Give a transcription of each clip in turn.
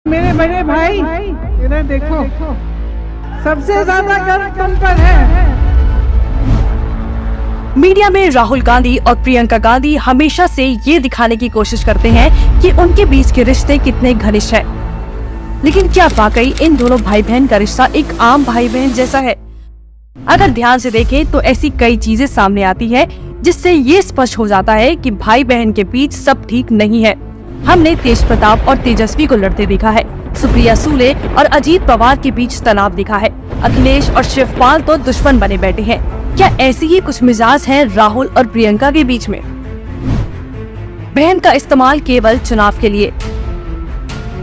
मेरे बड़े भाई इधर देखो, सबसे ज्यादा गर्व तुम पर है। मीडिया में राहुल गांधी और प्रियंका गांधी हमेशा से ये दिखाने की कोशिश करते हैं कि उनके बीच के रिश्ते कितने घनिष्ठ हैं। लेकिन क्या वाकई इन दोनों भाई बहन का रिश्ता एक आम भाई बहन जैसा है? अगर ध्यान से देखें तो ऐसी कई चीजें सामने आती है जिससे ये स्पष्ट हो जाता है कि भाई बहन के बीच सब ठीक नहीं है। हमने तेज प्रताप और तेजस्वी को लड़ते देखा है, सुप्रिया सुले और अजीत पवार के बीच तनाव दिखा है, अखिलेश और शिवपाल तो दुश्मन बने बैठे हैं। क्या ऐसी ही कुछ मिजाज है राहुल और प्रियंका के बीच में? बहन का इस्तेमाल केवल चुनाव के लिए।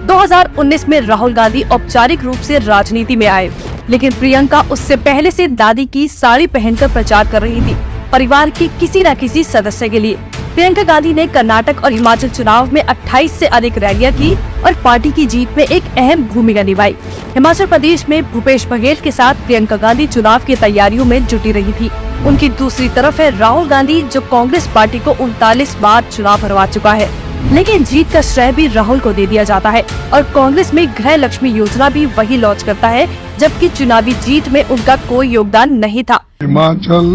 2019 में राहुल गांधी औपचारिक रूप से राजनीति में आए, लेकिन प्रियंका उससे पहले से दादी की साड़ी पहनकर प्रचार कर रही थी, परिवार के किसी न किसी सदस्य के लिए। प्रियंका गांधी ने कर्नाटक और हिमाचल चुनाव में 28 से अधिक रैलियां की और पार्टी की जीत में एक अहम भूमिका निभाई। हिमाचल प्रदेश में भूपेश बघेल के साथ प्रियंका गांधी चुनाव की तैयारियों में जुटी रही थी। उनकी दूसरी तरफ है राहुल गांधी, जो कांग्रेस पार्टी को 39 बार चुनाव हरवा चुका है, लेकिन जीत का श्रेय भी राहुल को दे दिया जाता है और कांग्रेस में गृह लक्ष्मी योजना भी वही लॉन्च करता है, जबकि चुनावी जीत में उनका कोई योगदान नहीं था। हिमाचल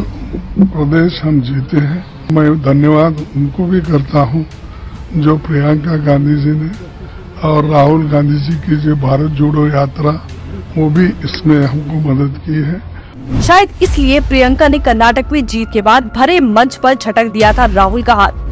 प्रदेश हम जीते हैं। मैं धन्यवाद उनको भी करता हूं जो प्रियंका गांधी जी ने और राहुल गांधी जी की जो भारत जोड़ो यात्रा, वो भी इसमें हमको मदद की है। शायद इसलिए प्रियंका ने कर्नाटक में जीत के बाद भरे मंच पर झटक दिया था राहुल का हाथ।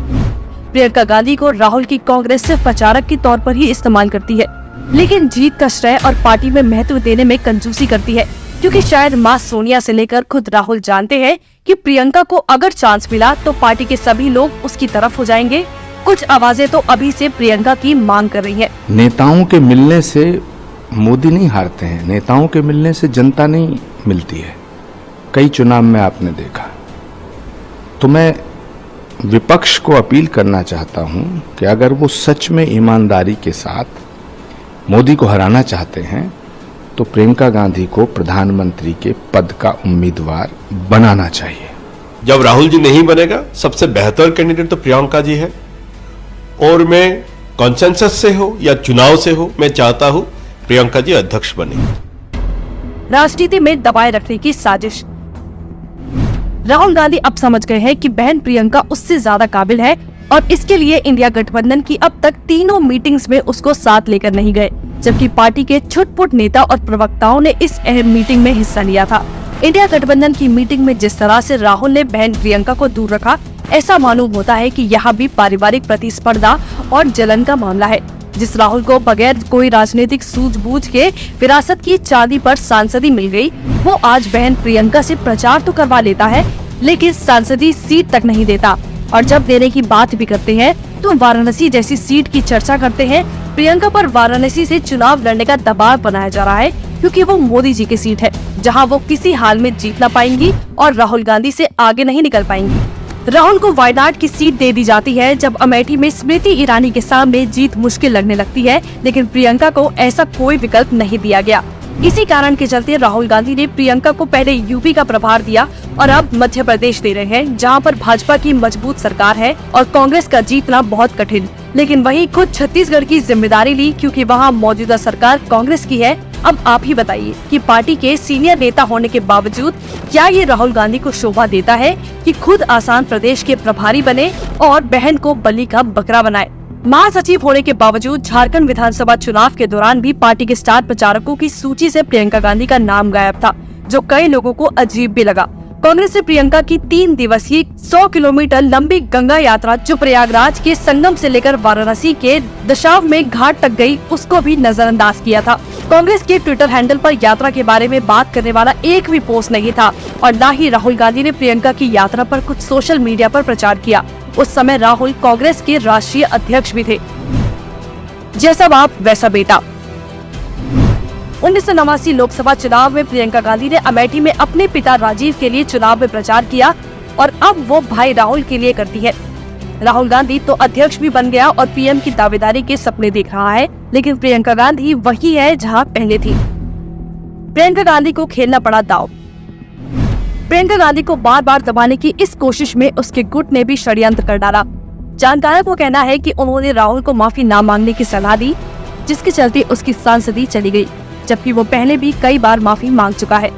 प्रियंका गांधी को राहुल की कांग्रेस सिर्फ प्रचारक के तौर पर ही इस्तेमाल करती है, लेकिन जीत का श्रेय और पार्टी में महत्व देने में कंजूसी करती है, क्योंकि शायद मां सोनिया से लेकर खुद राहुल जानते हैं कि प्रियंका को अगर चांस मिला तो पार्टी के सभी लोग उसकी तरफ हो जाएंगे। कुछ आवाजें तो अभी से प्रियंका की मांग कर रही है। नेताओं के मिलने से मोदी नहीं हारते हैं, नेताओं के मिलने से जनता नहीं मिलती है। कई चुनाव में आपने देखा। तो मैं विपक्ष को अपील करना चाहता हूं कि अगर वो सच में ईमानदारी के साथ मोदी को हराना चाहते हैं तो प्रियंका गांधी को प्रधानमंत्री के पद का उम्मीदवार बनाना चाहिए। जब राहुल जी नहीं बनेगा, सबसे बेहतर कैंडिडेट तो प्रियंका जी है। और मैं कॉन्सेंसस से हो या चुनाव से हो, मैं चाहता हूं प्रियंका जी अध्यक्ष बने। राजनीति में दबाए रखने की साजिश। राहुल गांधी अब समझ गए हैं कि बहन प्रियंका उससे ज्यादा काबिल है और इसके लिए इंडिया गठबंधन की अब तक तीनों मीटिंग्स में उसको साथ लेकर नहीं गए, जबकि पार्टी के छुटपुट नेता और प्रवक्ताओं ने इस अहम मीटिंग में हिस्सा लिया था। इंडिया गठबंधन की मीटिंग में जिस तरह से राहुल ने बहन प्रियंका को दूर रखा, ऐसा मालूम होता है कि यहाँ भी पारिवारिक प्रतिस्पर्धा और जलन का मामला है। जिस राहुल को बगैर कोई राजनीतिक सूझबूझ के विरासत की चांदी पर सांसदी मिल गई, वो आज बहन प्रियंका से प्रचार तो करवा लेता है, लेकिन सांसदी सीट तक नहीं देता। और जब देने की बात भी करते हैं तो वाराणसी जैसी सीट की चर्चा करते हैं। प्रियंका पर वाराणसी से चुनाव लड़ने का दबाव बनाया जा रहा है, क्योंकि वो मोदी जी की सीट है, जहां वो किसी हाल में जीत ना पाएंगी और राहुल गांधी से आगे नहीं निकल पाएंगी। राहुल को वायनाड की सीट दे दी जाती है, जब अमेठी में स्मृति ईरानी के सामने जीत मुश्किल लगने लगती है, लेकिन प्रियंका को ऐसा कोई विकल्प नहीं दिया गया। इसी कारण के चलते राहुल गांधी ने प्रियंका को पहले यूपी का प्रभार दिया और अब मध्य प्रदेश दे रहे हैं, जहां पर भाजपा की मजबूत सरकार है और कांग्रेस का जीतना बहुत कठिन। लेकिन वहीं खुद छत्तीसगढ़ की जिम्मेदारी ली, क्योंकि वहां मौजूदा सरकार कांग्रेस की है। अब आप ही बताइए कि पार्टी के सीनियर नेता होने के बावजूद क्या ये राहुल गांधी को शोभा देता है कि खुद आसाम प्रदेश के प्रभारी बने और बहन को बलि का बकरा बनाए। महासचिव होने के बावजूद झारखंड विधानसभा चुनाव के दौरान भी पार्टी के स्टार प्रचारकों की सूची से प्रियंका गांधी का नाम गायब था, जो कई लोगों को अजीब भी लगा। कांग्रेस ने प्रियंका की 3 दिवसीय 100 किलोमीटर लंबी गंगा यात्रा, जो प्रयागराज के संगम से लेकर वाराणसी के दशाव में घाट तक गई, उसको भी नजरअंदाज किया था। कांग्रेस के ट्विटर हैंडल पर यात्रा के बारे में बात करने वाला एक भी पोस्ट नहीं था और न ही राहुल गांधी ने प्रियंका की यात्रा पर कुछ सोशल मीडिया पर प्रचार किया। उस समय राहुल कांग्रेस के राष्ट्रीय अध्यक्ष भी थे। जैसा बाप वैसा बेटा। 1989 लोकसभा चुनाव में प्रियंका गांधी ने अमेठी में अपने पिता राजीव के लिए चुनाव में प्रचार किया और अब वो भाई राहुल के लिए करती है। राहुल गांधी तो अध्यक्ष भी बन गया और पीएम की दावेदारी के सपने देख रहा है, लेकिन प्रियंका गांधी वही है जहां पहले थी। प्रियंका गांधी को खेलना पड़ा दांव। प्रियंका गांधी को बार बार दबाने की इस कोशिश में उसके गुट ने भी षड्यंत्र कर डाला। जानकारों को कहना है कि उन्होंने राहुल को माफी न मांगने की सलाह दी जिसके चलते उसकी सांसदी चली गई, जबकि वो पहले भी कई बार माफी मांग चुका है।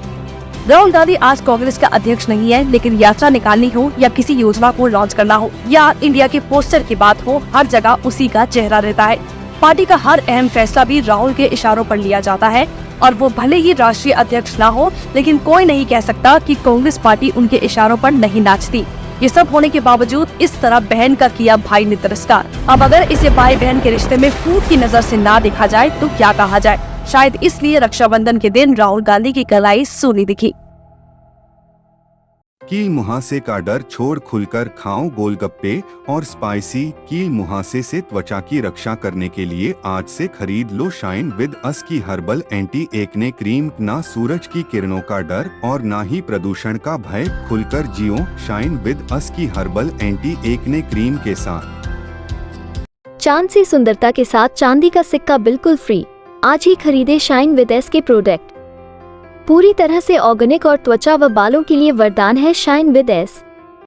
राहुल गांधी आज कांग्रेस का अध्यक्ष नहीं है, लेकिन यात्रा निकालनी हो या किसी योजना को लॉन्च करना हो या इंडिया के पोस्टर की बात हो, हर जगह उसी का चेहरा रहता है। पार्टी का हर अहम फैसला भी राहुल के इशारों पर लिया जाता है और वो भले ही राष्ट्रीय अध्यक्ष ना हो, लेकिन कोई नहीं कह सकता कि कांग्रेस पार्टी उनके इशारों पर नहीं नाचती। ये सब होने के बावजूद इस तरह बहन का किया भाई ने तिरस्कार। अब अगर इसे भाई बहन के रिश्ते में फूट की नजर से ना देखा जाए तो क्या कहा जाए। शायद इसलिए रक्षाबंधन के दिन राहुल गांधी की कलाई सूनी दिखी। कील मुहासे का डर छोड़ खुलकर खाओ गोलगप्पे और स्पाइसी कील मुहासे से त्वचा की रक्षा करने के लिए आज से खरीद लो शाइन विद अस की हर्बल एंटी एक्ने क्रीम। ना सूरज की किरणों का डर और ना ही प्रदूषण का भय, खुलकर जियो शाइन विद अस की हर्बल एंटी एक्ने क्रीम के साथ। चांद सी सुंदरता के साथ चांदी का सिक्का बिल्कुल फ्री। आज ही खरीदे शाइन विद एस के प्रोडक्ट। पूरी तरह से ऑर्गेनिक और त्वचा व बालों के लिए वरदान है शाइन विद एस।